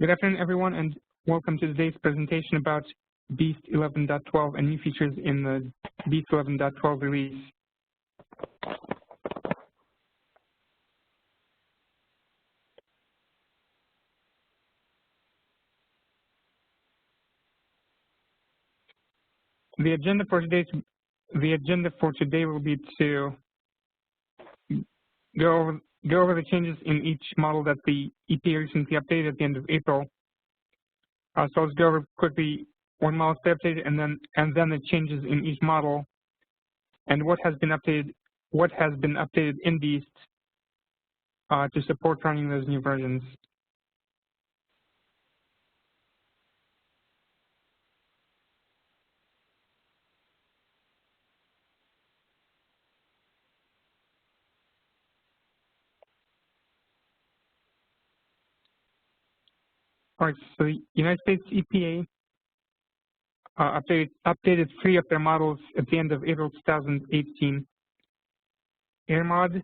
Good afternoon, everyone, and welcome to today's presentation about Beest 11.12 and new features in the Beest 11.12 release. The agenda for today will be to go over the changes in each model that the EPA recently updated at the end of April. So let's go over quickly one model stay updated, and then the changes in each model and what has been updated in Beest to support running those new versions. All right, so the United States EPA updated 3 of their models at the end of April 2018. AirMod,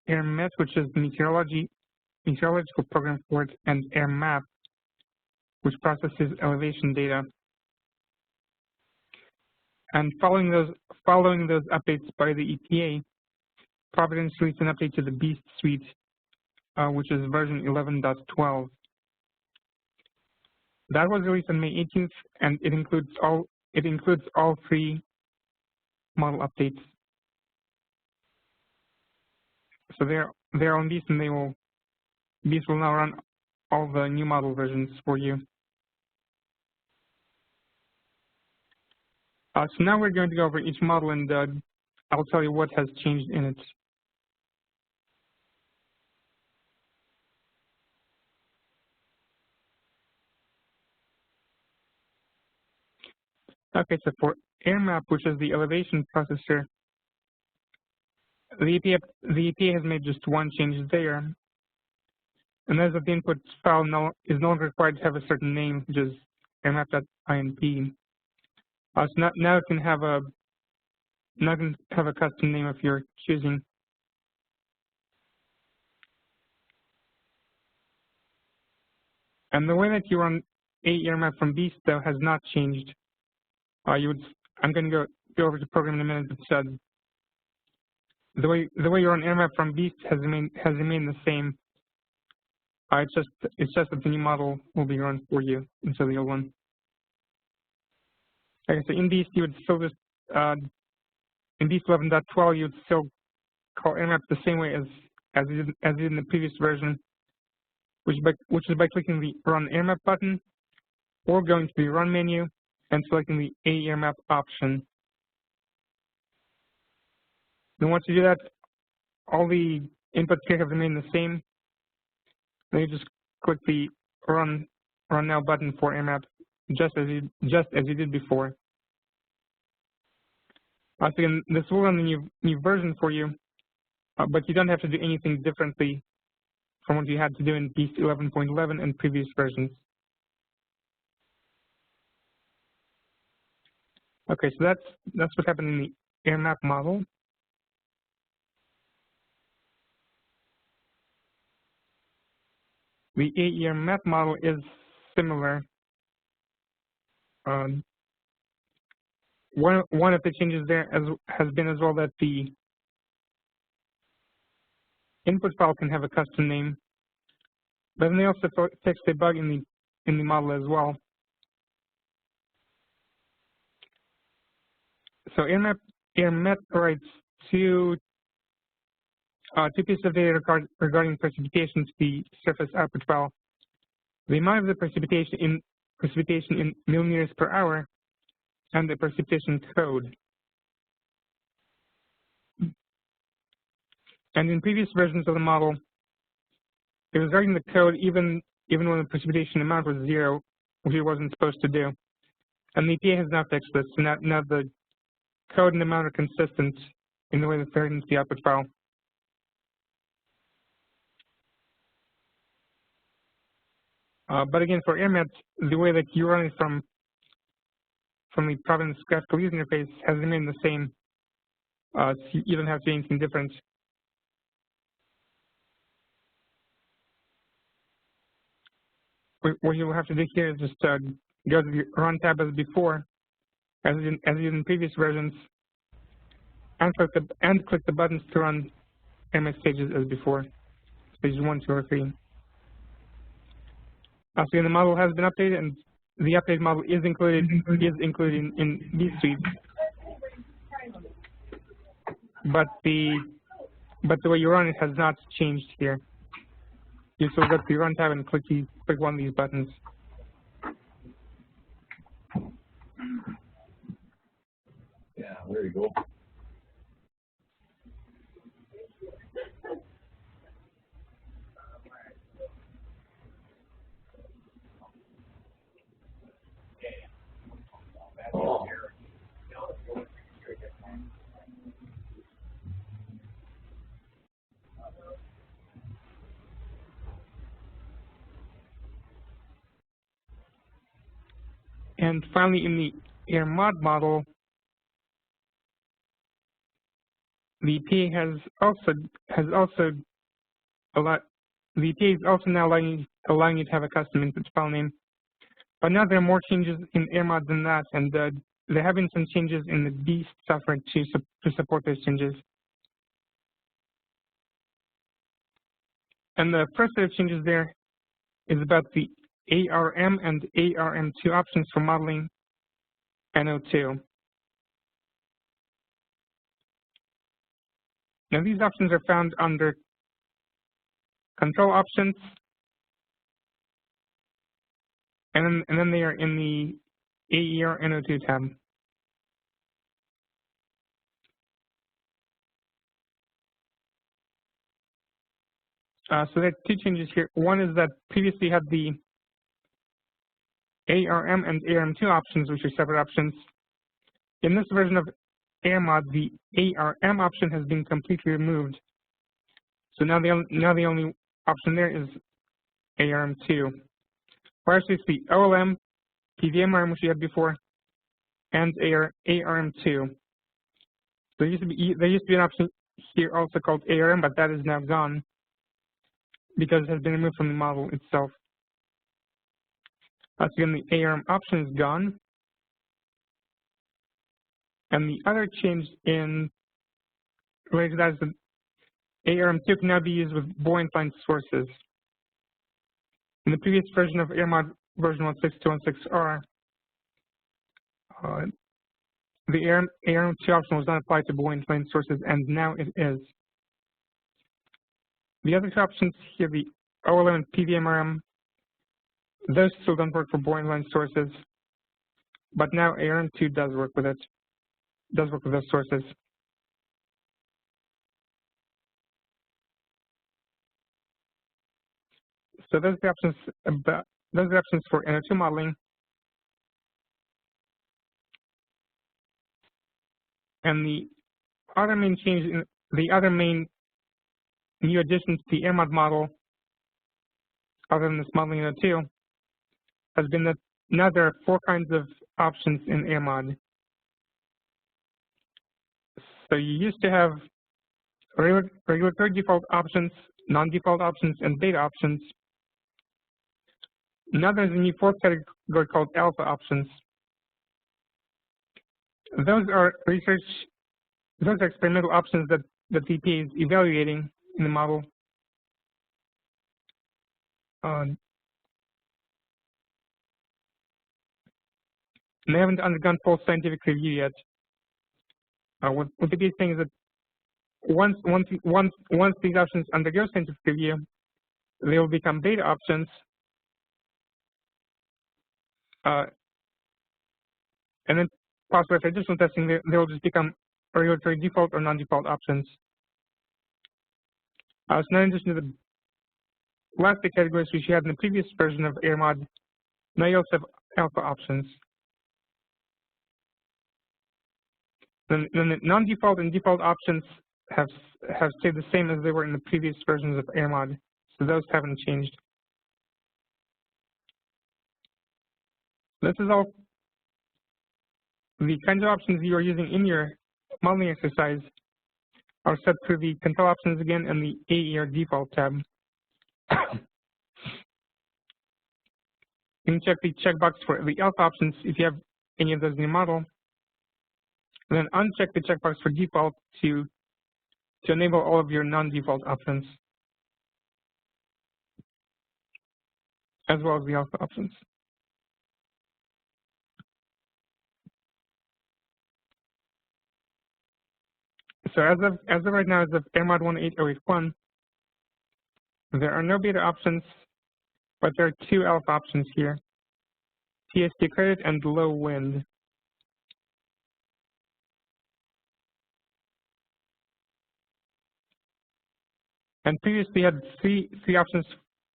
AirMet, which is the meteorological program for it, and AirMap, which processes elevation data. And following those updates by the EPA, Providence released an update to the Beest suite, which is version 11.12. That was released on May 18th, and it includes all 3 model updates. So they're on Beest, and Beest will now run all the new model versions for you. So now we're going to go over each model, and I'll tell you what has changed in it. Okay, so for AirMap, which is the elevation processor, the EPA has made just one change there, and that is that the input file is no longer required to have a certain name, which is airmap.inp. So now it can have a custom name of your choosing. And the way that you run AirMap from Beest, though, has not changed. I'm going to go over the program in a minute, but the way you run AirMap from Beest has remained the same. It's just that the new model will be run for you instead of the old one. Okay, so in Beest you would still just in Beest 11.12 you would still call AirMap the same way as you did in the previous version, which is by clicking the Run AirMap button or going to the Run menu and selecting the AirMap option. Then once you do that, all the inputs here have remained the same. Then you just click the Run Now button for AirMap, just as you did before. So again, this will run the new version for you, but you don't have to do anything differently from what you had to do in Beest 11.11 and previous versions. Okay, so that's what happened in the AirMap model. The AirMap model is similar. One of the changes there has been as well that the input file can have a custom name, but then they also fixed a bug in the model as well. So AirMap provides two pieces of data regarding precipitation to the surface output file: the amount of the precipitation in millimeters per hour, and the precipitation code. And in previous versions of the model, it was writing the code even when the precipitation amount was 0, which it wasn't supposed to do. And the EPA has now fixed this, so now the code and amount are consistent in the way that they're into the output file. But again, for AirMap, the way that you run it from the Providence graphical user interface has remained the same. So you don't have to do anything different. what you will have to do here is just go to the Run tab as before, as in previous versions, and click the buttons to run MS pages as before, pages 1, 2, or 3. So the model has been updated, and the updated model is included in these suites. But the way you run it has not changed here. You still go to the Run tab and click one of these buttons. Yeah, there you go. Oh. And finally, in the air mod model, the EPA has also allowed, the EPA is also now allowing you to have a custom input file name. But now there are more changes in air mod than that, and there have been some changes in the Beest software to support those changes. And the first set of changes there is about the ARM and ARM2 options for modeling NO2. Now these options are found under Control Options, and then they are in the AER NO2 tab. So there are two changes here. One is that previously had the ARM and ARM2 options, which are separate options. In this version of AirMod, the ARM option has been completely removed. So now the only option there is ARM2. Whereas it's the OLM, PVMRM, which we had before, and ARM2. There used to be an option here also called ARM, but that is now gone because it has been removed from the model itself. So again, the ARM option is gone. And the other change related to that is that ARM2 can now be used with buoyant line sources. In the previous version of AirMod, version 1.6.2.16R, the ARM2 option was not applied to buoyant line sources, and now it is. The other two options here, the OLM and PVMRM, those still don't work for buoyant line sources, but now ARM2 does work with it. Does work with those sources. So those are the options for NO2 modeling. And the other main change, the other main new addition to the AirMod model, other than this modeling NO2, has been that now there are 4 kinds of options in AirMod. So you used to have regulatory default options, non-default options, and beta options. Now there's a new 4th category called alpha options. Those are experimental options that the EPA is evaluating in the model. And they haven't undergone full scientific review yet. What the EPA is saying is that once these options undergo scientific review, they will become beta options, and then possibly after additional testing, they will just become regulatory default or non-default options. So now in addition to the last 2 categories which you had in the previous version of AirMod, now you also have alpha options. Then the non-default and default options have stayed the same as they were in the previous versions of AirMod, so those haven't changed. This is all the kinds of options you are using in your modeling exercise are set through the control options again and the AER default tab. You can check the checkbox for the alpha options if you have any of those in your model. And then uncheck the checkbox for default to enable all of your non-default options, as well as the alpha options. So as of right now, as of AirMod 18081, there are no beta options, but there are two alpha options here: TST credit and low wind. And previously had three options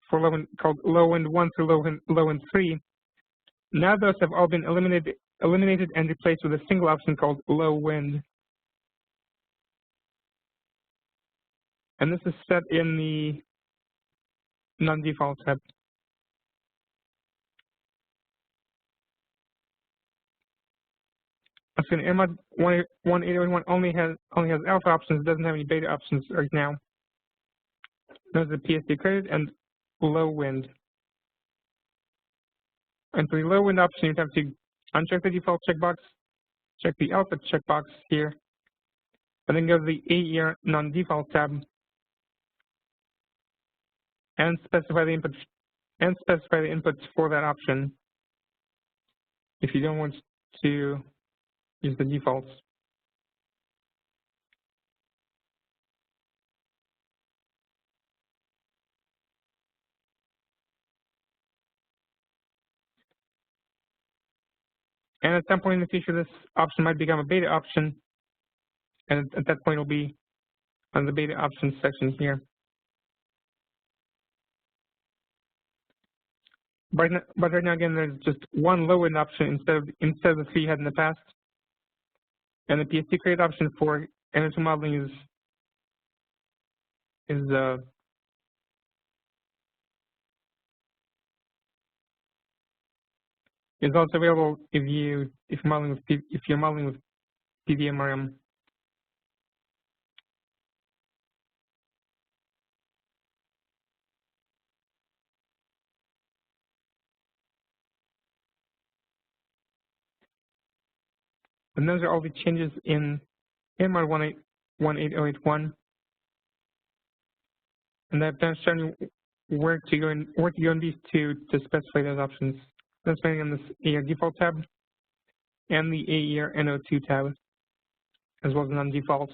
for low wind called low wind 1 through low wind 3. Now those have all been eliminated and replaced with a single option called low wind. And this is set in the non-default tab. So AirMod 18081 only has alpha options, doesn't have any beta options right now. Those are PSD credit and low wind. And for the low wind option, you'd have to uncheck the default checkbox, check the alpha checkbox here, and then go to the AER non-default tab and specify the inputs for that option if you don't want to use the defaults. And at some point in the future, this option might become a beta option, and at that point, it'll be on the beta options section here. But right now, again, there's just one low wind option instead of the three you had in the past, and the PSD credit option for energy modeling is also available if you're modeling with PVMRM. And those are all the changes in AirMod 18081. And I've done shown you where to go in Beast 2 to specify those options. That's running on this AER default tab and the AER NO2 tab, as well as non-default.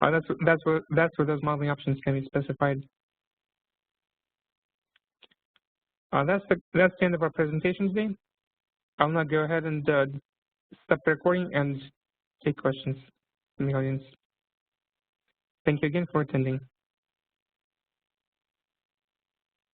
That's where those modeling options can be specified. That's the end of our presentation today. I'll now go ahead and stop the recording and take questions from the audience. Thank you again for attending.